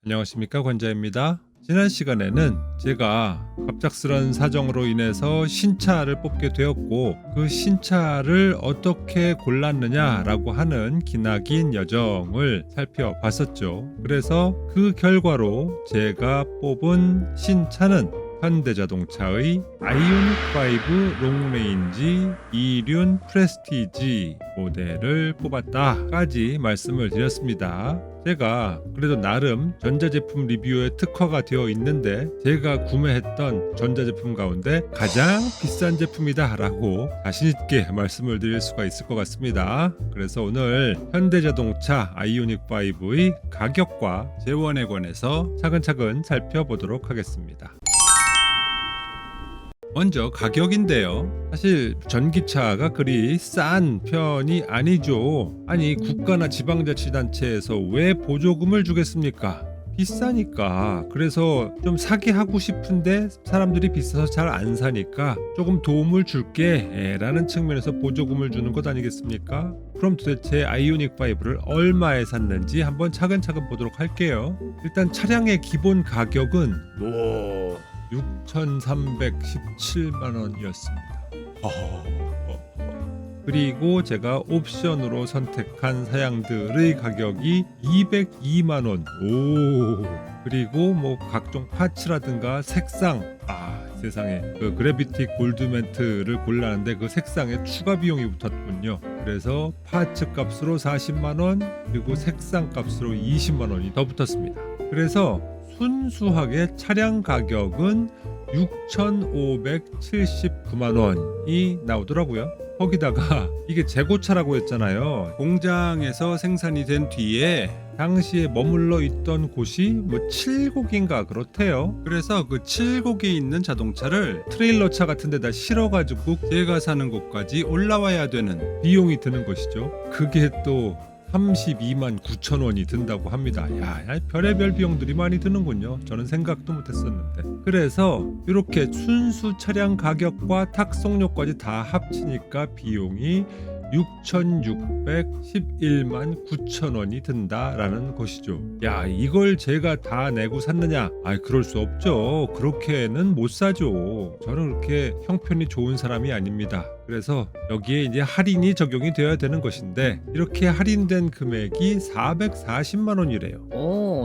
안녕하십니까, 권자입니다. 지난 시간에는 제가 갑작스런 사정으로 인해서 신차를 뽑게 되었고 그 신차를 어떻게 골랐느냐라고 하는 기나긴 여정을 살펴봤었죠. 그래서 그 결과로 제가 뽑은 신차는 현대자동차의 아이오닉5 롱레인지 2륜 프레스티지 모델을 뽑았다까지 말씀을 드렸습니다. 제가 그래도 나름 전자제품 리뷰에 특화가 되어 있는데 제가 구매했던 전자제품 가운데 가장 비싼 제품이다 라고 자신있게 말씀을 드릴 수가 있을 것 같습니다. 그래서 오늘 현대자동차 아이오닉5의 가격과 재원에 관해서 차근차근 살펴보도록 하겠습니다. 먼저 가격인데요. 사실 전기차가 그리 싼 편이 아니죠. 아니 국가나 지방자치단체에서 왜 보조금을 주겠습니까? 비싸니까. 그래서 좀 사게 하고 싶은데 사람들이 비싸서 잘 안 사니까 조금 도움을 줄게 라는 측면에서 보조금을 주는 것 아니겠습니까? 그럼 도대체 아이오닉5를 얼마에 샀는지 한번 차근차근 보도록 할게요. 일단 차량의 기본 가격은 6,317만 원이었습니다. 그리고 제가 옵션으로 선택한 사양들의 가격이 202만 원. 그리고 뭐 각종 파츠라든가 색상, 세상에 그 그래비티 골드멘트를 골랐는데 그 색상에 추가 비용이 붙었군요. 그래서 파츠 값으로 40만 원, 그리고 색상 값으로 20만 원이 더 붙었습니다. 그래서 순수하게 차량 가격은 6,579만 원이 나오더라고요. 거기다가 이게 재고차라고 했잖아요. 공장에서 생산이 된 뒤에 당시에 머물러 있던 곳이 뭐 7곡인가 그렇대요. 그래서 그 7곡에 있는 자동차를 트레일러차 같은 데다 실어가지고 제가 사는 곳까지 올라와야 되는 비용이 드는 것이죠. 그게 또 32만 9천 원이 든다고 합니다. 야, 별의별 비용들이 많이 드는군요. 저는 생각도 못했었는데. 그래서 이렇게 순수 차량 가격과 탁송료까지 다 합치니까 비용이 6,611만 9천 원이 든다라는 것이죠. 야, 이걸 제가 다 내고 샀느냐? 그럴 수 없죠. 그렇게는 못 사죠. 저는 그렇게 형편이 좋은 사람이 아닙니다. 그래서 여기에 이제 할인이 적용이 되어야 되는 것인데 이렇게 할인된 금액이 440만 원이래요.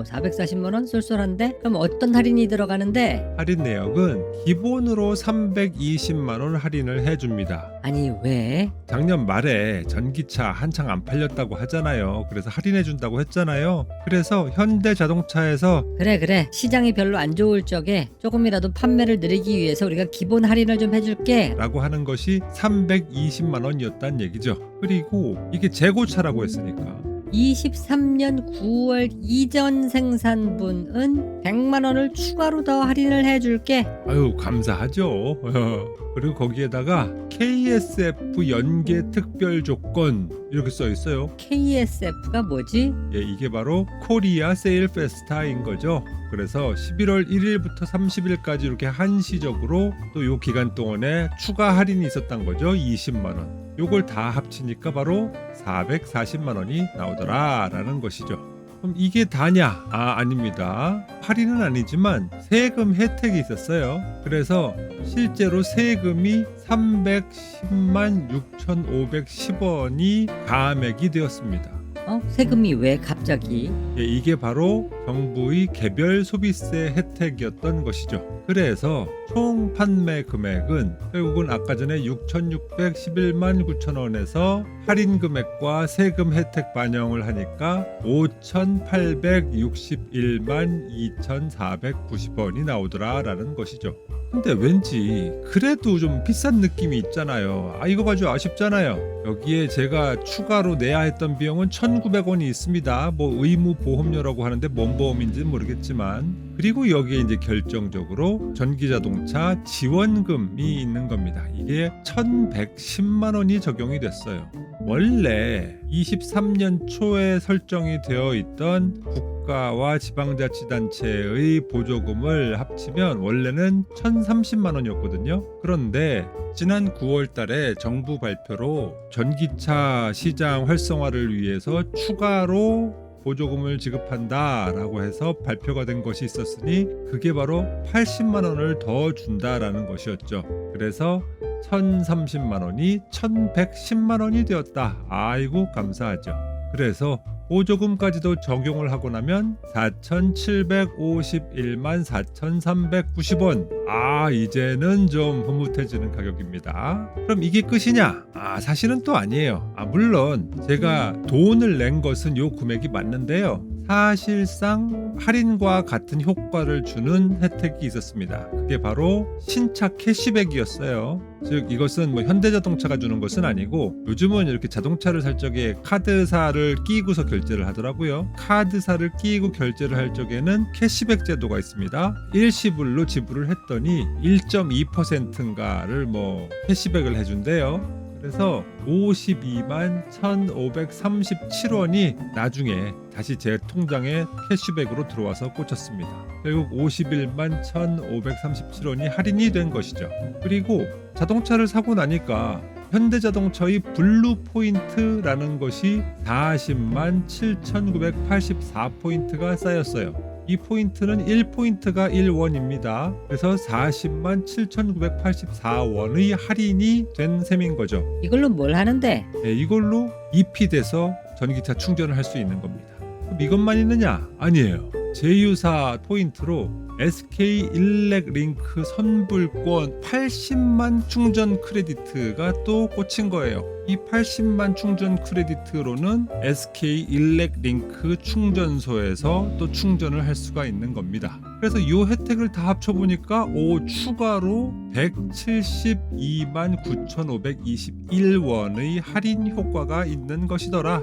440만 원 쏠쏠한데? 그럼 어떤 할인이 들어가는데? 할인 내역은 기본으로 320만 원 할인을 해줍니다. 아니 왜? 작년 말에 전기차 한창 안 팔렸다고 하잖아요. 그래서 할인해 준다고 했잖아요. 그래서 현대자동차에서 그래 시장이 별로 안 좋을 적에 조금이라도 판매를 늘리기 위해서 우리가 기본 할인을 좀 해줄게 라고 하는 것이 320만 원이었단 얘기죠. 그리고 이게 재고차라고 했으니까 23년 9월 이전 생산분은 100만 원을 추가로 더 할인을 해줄게. 아유 감사하죠. 그리고 거기에다가 KSF 연계 특별 조건 이렇게 써 있어요. KSF가 뭐지? 이게 바로 코리아 세일 페스타인 거죠. 그래서 11월 1일부터 30일까지 이렇게 한시적으로 또 요 기간 동안에 추가 할인이 있었던 거죠. 20만 원. 요걸 다 합치니까 바로 440만 원이 나오더라라는 것이죠. 그럼 이게 다냐? 아닙니다. 할인은 아니지만 세금 혜택이 있었어요. 그래서 실제로 세금이 310만 6,510원이 가액이 되었습니다. 세금이 왜 갑자기? 이게 바로 정부의 개별 소비세 혜택이었던 것이죠. 그래서 총 판매 금액은 결국은 아까 전에 6,611만 9천 원에서 할인 금액과 세금 혜택 반영을 하니까 5,861만 2,490원이 나오더라라는 것이죠. 근데 왠지 그래도 좀 비싼 느낌이 있잖아요. 이거 가지고 아쉽잖아요. 여기에 제가 추가로 내야 했던 비용은 1,900원이 있습니다. 뭐 의무 보험료라고 하는데 뭔 보험인지는 모르겠지만, 그리고 여기에 이제 결정적으로 전기자동차 지원금이 있는 겁니다. 이게 1,110만 원이 적용이 됐어요. 원래 23년 초에 설정이 되어 있던 국가와 지방자치단체의 보조금을 합치면 원래는 1,030만 원이었거든요. 그런데 지난 9월 달에 정부 발표로 전기차 시장 활성화를 위해서 추가로 보조금을 지급한다라고 해서 발표가 된 것이 있었으니 그게 바로 80만 원을 더 준다라는 것이었죠. 그래서 1030만 원이 1110만 원이 되었다. 아이고 감사하죠. 그래서 보조금까지도 적용을 하고 나면 4,751만 4,390원. 이제는 좀 흐뭇해지는 가격입니다. 그럼 이게 끝이냐? 사실은 또 아니에요. 물론 제가 돈을 낸 것은 요 금액이 맞는데요. 사실상 할인과 같은 효과를 주는 혜택이 있었습니다. 그게 바로 신차 캐시백이었어요. 즉 이것은 뭐 현대자동차가 주는 것은 아니고 요즘은 이렇게 자동차를 살 적에 카드사를 끼고서 결제를 하더라고요. 카드사를 끼고 결제를 할 적에는 캐시백 제도가 있습니다. 일시불로 지불을 했더니 1.2%인가를 뭐 캐시백을 해준대요. 그래서 52만 1,537원이 나중에 다시 제 통장에 캐시백으로 들어와서 꽂혔습니다. 결국 51만 1,537원이 할인이 된 것이죠. 그리고 자동차를 사고 나니까 현대자동차의 블루 포인트라는 것이 40만 7,984포인트가 쌓였어요. 이 포인트는 1포인트가 1원입니다. 그래서 40만 7,984원의 할인이 된 셈인 거죠. 이걸로 뭘 하는데? 네, 이걸로 EP 돼서 전기차 충전을 할 수 있는 겁니다. 그럼 이것만 있느냐? 아니에요. 제휴사 포인트로 SK 일렉링크 선불권 80만 충전 크레디트가 또 꽂힌 거예요. 이 80만 충전 크레디트로는 SK 일렉링크 충전소에서 또 충전을 할 수가 있는 겁니다. 그래서 이 혜택을 다 합쳐보니까 추가로 172만 9,521원의 할인 효과가 있는 것이더라.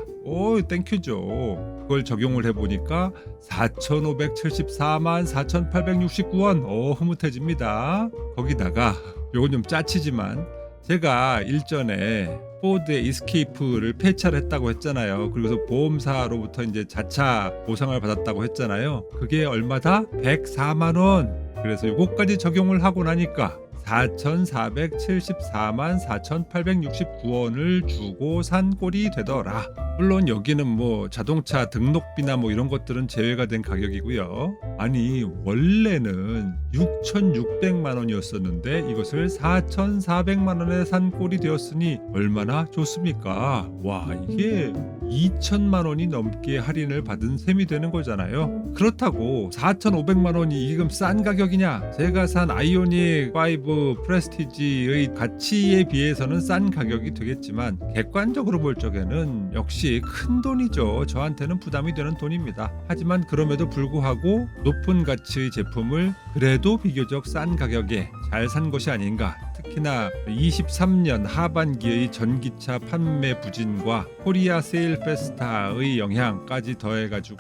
땡큐죠. 그걸 적용을 해보니까 4,574만 4,869원. 흐뭇해집니다. 거기다가 요건 좀 짜치지만 제가 일전에 포드의 이스케이프를 폐차를 했다고 했잖아요. 그리고서 보험사로부터 이제 자차 보상을 받았다고 했잖아요. 그게 얼마다? 104만 원. 그래서 요거까지 적용을 하고 나니까 4,474만 4,869원을 주고 산 꼴이 되더라. 물론 여기는 뭐 자동차 등록비나 뭐 이런 것들은 제외가 된 가격이고요. 아니 원래는 6,600만 원이었었는데 이것을 4,400만 원에 산 꼴이 되었으니 얼마나 좋습니까? 와, 이게 2천만 원이 넘게 할인을 받은 셈이 되는 거잖아요. 그렇다고 4,500만 원이 지금 싼 가격이냐? 제가 산 아이오닉 5 프레스티지의 가치에 비해서는 싼 가격이 되겠지만 객관적으로 볼 적에는 역시 큰 돈이죠. 저한테는 부담이 되는 돈입니다. 하지만 그럼에도 불구하고 높은 가치의 제품을 그래도 비교적 싼 가격에 잘 산 것이 아닌가. 특히나 23년 하반기의 전기차 판매 부진과 코리아 세일 페스타의 영향까지 더해가지고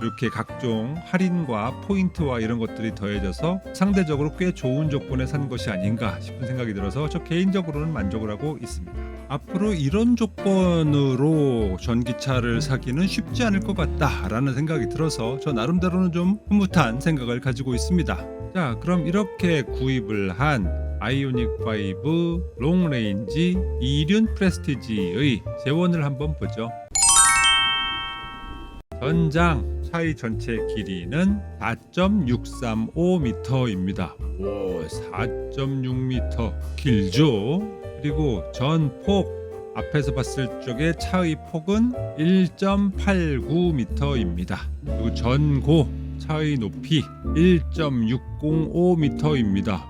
이렇게 각종 할인과 포인트와 이런 것들이 더해져서 상대적으로 꽤 좋은 조건에 산 것이 아닌가 싶은 생각이 들어서 저 개인적으로는 만족을 하고 있습니다. 앞으로 이런 조건으로 전기차를 사기는 쉽지 않을 것 같다라는 생각이 들어서 저 나름대로는 좀 흐뭇한 생각을 가지고 있습니다. 자, 그럼 이렇게 구입을 한 아이오닉 5 롱레인지 2륜 프레스티지의 재원을 한번 보죠. 전장 차의 전체 길이는 4.635m입니다. 4.6m 길죠. 그리고 전폭 앞에서 봤을 적에 차의 폭은 1.89m입니다. 그리고 전고 차의 높이 1.605m입니다.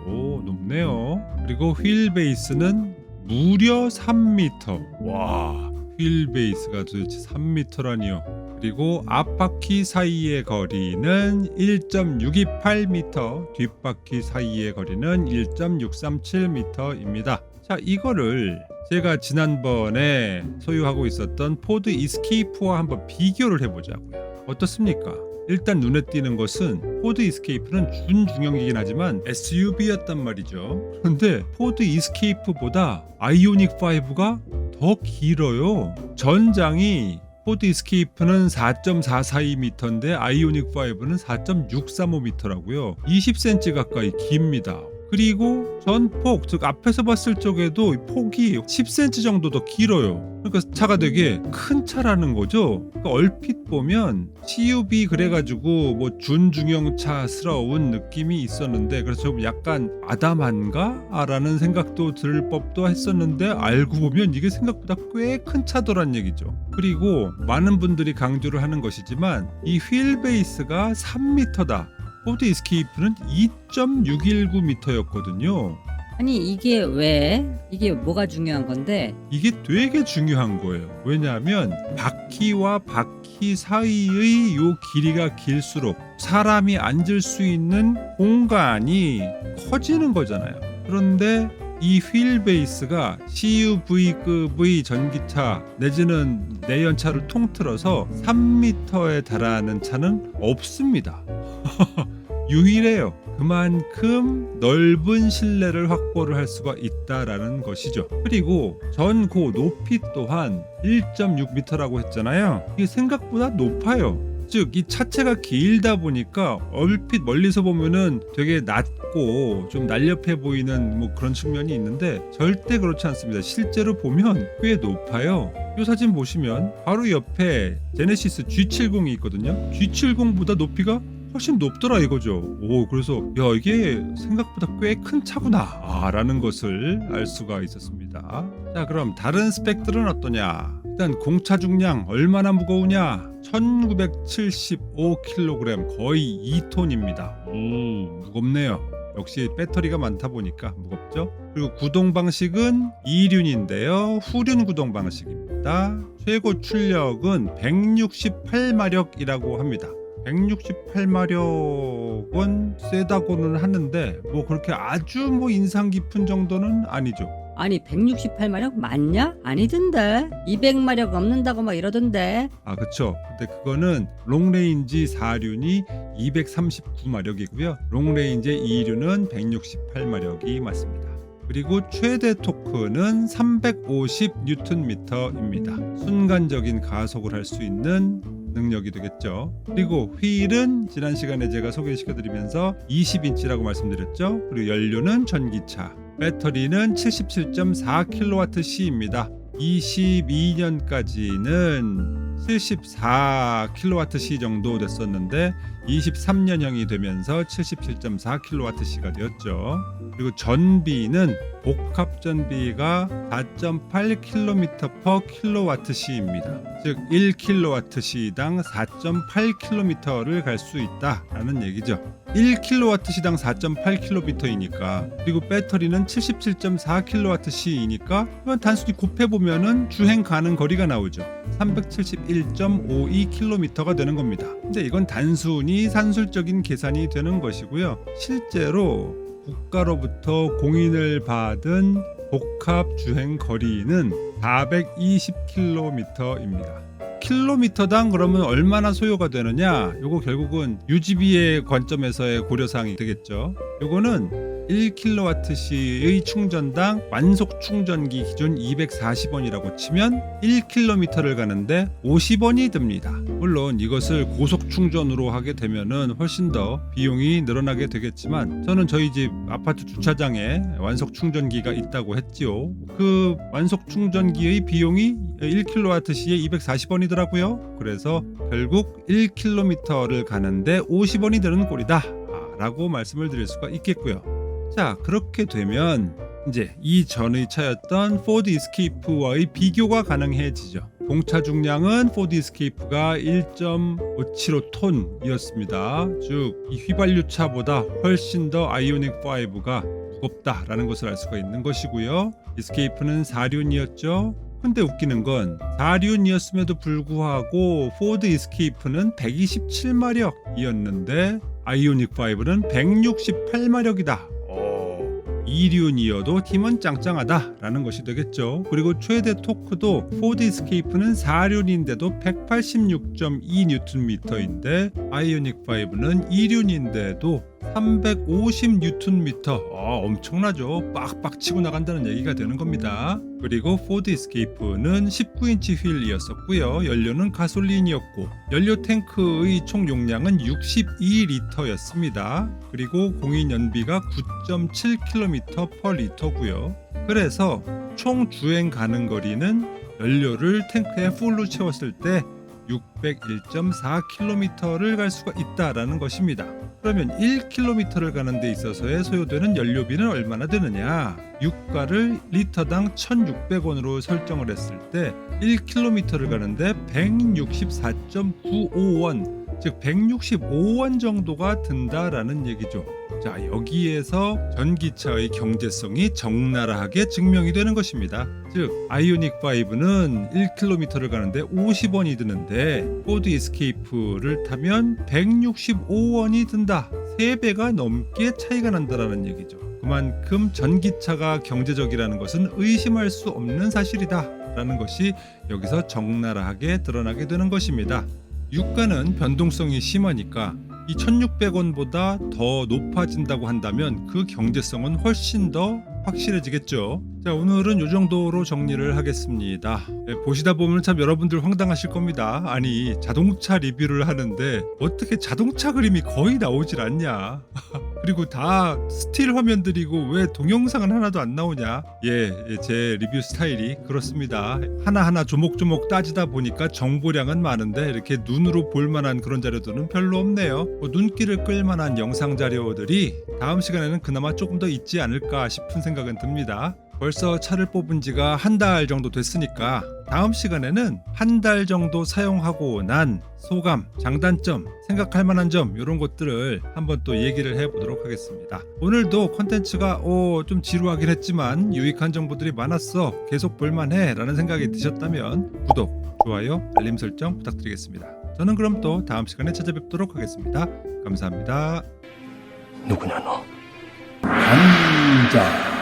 높네요. 그리고 휠 베이스는 무려 3m. 와, 휠 베이스가 도대체 3m라니요. 그리고 앞바퀴 사이의 거리는 1.628m, 뒷바퀴 사이의 거리는 1.637m입니다. 자, 이거를 제가 지난번에 소유하고 있었던 포드 이스케이프와 한번 비교를 해보자고요. 어떻습니까? 일단 눈에 띄는 것은 포드 이스케이프는 준중형이긴 하지만 SUV였단 말이죠. 그런데 포드 이스케이프보다 아이오닉 5가 더 길어요. 전장이 포드 이스케이프는 4.442m인데 아이오닉 5는 4.635m라고요. 20cm 가까이 깁니다. 그리고 전폭, 즉 앞에서 봤을 적에도 폭이 10cm 정도 더 길어요. 그러니까 차가 되게 큰 차라는 거죠. 그러니까 얼핏 보면 CUV 그래가지고 뭐 준중형차스러운 느낌이 있었는데, 그래서 좀 약간 아담한가? 라는 생각도 들 법도 했었는데, 알고 보면 이게 생각보다 꽤 큰 차더란 얘기죠. 그리고 많은 분들이 강조를 하는 것이지만 이 휠 베이스가 3m다. 포드 이스케이프는 2.619m였거든요. 아니 이게 뭐가 중요한 건데? 이게 되게 중요한 거예요. 왜냐하면 바퀴와 바퀴 사이의 요 길이가 길수록 사람이 앉을 수 있는 공간이 커지는 거잖아요. 그런데 이 휠 베이스가 CUV급의 전기차 내지는 내연차를 통틀어서 3m에 달하는 차는 없습니다. 유일해요. 그만큼 넓은 실내를 확보를 할 수가 있다라는 것이죠. 그리고 전고 높이 또한 1.6m라고 했잖아요. 이게 생각보다 높아요. 즉 이 차체가 길다 보니까 얼핏 멀리서 보면은 되게 낮고 좀 날렵해 보이는 뭐 그런 측면이 있는데, 절대 그렇지 않습니다. 실제로 보면 꽤 높아요. 이 사진 보시면 바로 옆에 제네시스 G70이 있거든요. G70보다 높이가 훨씬 높더라 이거죠. 오, 그래서 야, 이게 생각보다 꽤 큰 차구나 라는 것을 알 수가 있었습니다. 자, 그럼 다른 스펙들은 어떠냐? 일단 공차 중량 얼마나 무거우냐? 1975kg, 거의 2톤입니다. 오, 무겁네요. 역시 배터리가 많다 보니까 무겁죠. 그리고 구동 방식은 2륜인데요. 후륜 구동 방식입니다. 최고 출력은 168마력이라고 합니다. 168마력은 세다고는 하는데 뭐 그렇게 아주 뭐 인상 깊은 정도는 아니죠. 아니 168마력 맞냐? 아니던데 200마력 넘는다고 막 이러던데. 아, 그쵸. 근데 그거는 롱레인지 4륜이 239마력이고요. 롱레인지 2륜은 168마력이 맞습니다. 그리고 최대 토크는 350Nm입니다. 순간적인 가속을 할 수 있는 능력이 되겠죠. 그리고 휠은 지난 시간에 제가 소개시켜드리면서 20인치라고 말씀드렸죠. 그리고 연료는 전기차. 배터리는 77.4kWh입니다. 22년까지는 74kWh 정도 됐었는데 23년형이 되면서 77.4kWh가 되었죠. 그리고 전비는 복합 전비가 4.8km/kWh입니다. 즉 1kWh당 4.8km를 갈 수 있다라는 얘기죠. 1kWh당 4.8km이니까, 그리고 배터리는 77.4kWh이니까 단순히 곱해보면은 주행 가능 거리가 나오죠. 371.52km가 되는 겁니다. 근데 이건 단순히 산술적인 계산이 되는 것이고요. 실제로 국가로부터 공인을 받은 복합 주행 거리는 420km입니다. 킬로미터당 그러면 얼마나 소요가 되느냐? 요거 결국은 유지비의 관점에서의 고려사항이 되겠죠. 요거는 1kWh의 충전당 완속 충전기 기준 240원이라고 치면 1km를 가는데 50원이 듭니다. 물론 이것을 고속 충전으로 하게 되면은 훨씬 더 비용이 늘어나게 되겠지만, 저는 저희 집 아파트 주차장에 완속 충전기가 있다고 했지요. 그 완속 충전기의 비용이 1kWh에 240원이더라고요. 그래서 결국 1km를 가는데 50원이 드는 꼴이다 라고 말씀을 드릴 수가 있겠고요. 자, 그렇게 되면 이제 이전의 차였던 포드 이스케이프와의 비교가 가능해지죠. 공차 중량은 포드 이스케이프가 1.575톤이었습니다. 즉 이 휘발유차보다 훨씬 더 아이오닉 5가 무겁다라는 것을 알 수가 있는 것이고요. 이스케이프는 4륜이었죠. 근데 웃기는 건 4륜이었음에도 불구하고 포드 이스케이프는 127마력이었는데 아이오닉 5는 168마력이다. 2륜이어도 팀은 짱짱하다라는 것이 되겠죠. 그리고 최대 토크도 포드 이스케이프는 4륜인데도 186.2Nm인데 아이오닉 5는 2륜인데도 350Nm. 엄청나죠. 빡빡 치고 나간다는 얘기가 되는 겁니다. 그리고 포드 에스케이프는 19인치 휠이었었고요. 연료는 가솔린이었고 연료 탱크의 총 용량은 62리터였습니다. 그리고 공인 연비가 9.7km/L고요. 그래서 총 주행 가능 거리는 연료를 탱크에 풀로 채웠을 때 601.4km를 갈 수가 있다라는 것입니다. 그러면 1km를 가는 데 있어서의 소요되는 연료비는 얼마나 되느냐? 유가를 리터당 1,600원으로 설정을 했을 때 1km를 가는데 164.95원, 즉 165원 정도가 든다라는 얘기죠. 자, 여기에서 전기차의 경제성이 적나라하게 증명이 되는 것입니다. 즉 아이오닉 5는 1km를 가는데 50원이 드는데 포드 에스케이프를 타면 165원이 든다. 3배가 넘게 차이가 난다라는 얘기죠. 그만큼 전기차가 경제적이라는 것은 의심할 수 없는 사실이다 라는 것이 여기서 적나라하게 드러나게 되는 것입니다. 유가는 변동성이 심하니까 이 1,600원보다 더 높아진다고 한다면 그 경제성은 훨씬 더 확실해지겠죠. 자, 오늘은 이 정도로 정리를 하겠습니다. 보시다 보면 참 여러분들 황당하실 겁니다. 아니, 자동차 리뷰를 하는데 어떻게 자동차 그림이 거의 나오질 않냐. 그리고 다 스틸 화면들이고 왜 동영상은 하나도 안 나오냐. 제 리뷰 스타일이 그렇습니다. 하나하나 조목조목 따지다 보니까 정보량은 많은데 이렇게 눈으로 볼만한 그런 자료들은 별로 없네요. 눈길을 끌만한 영상 자료들이 다음 시간에는 그나마 조금 더 있지 않을까 싶은 생각은 듭니다. 벌써 차를 뽑은 지가 한 달 정도 됐으니까 다음 시간에는 한 달 정도 사용하고 난 소감, 장단점, 생각할 만한 점 이런 것들을 한번 또 얘기를 해보도록 하겠습니다. 오늘도 컨텐츠가 좀 지루하긴 했지만 유익한 정보들이 많았어, 계속 볼만해 라는 생각이 드셨다면 구독, 좋아요, 알림 설정 부탁드리겠습니다. 저는 그럼 또 다음 시간에 찾아뵙도록 하겠습니다. 감사합니다. 누구냐 너? 남자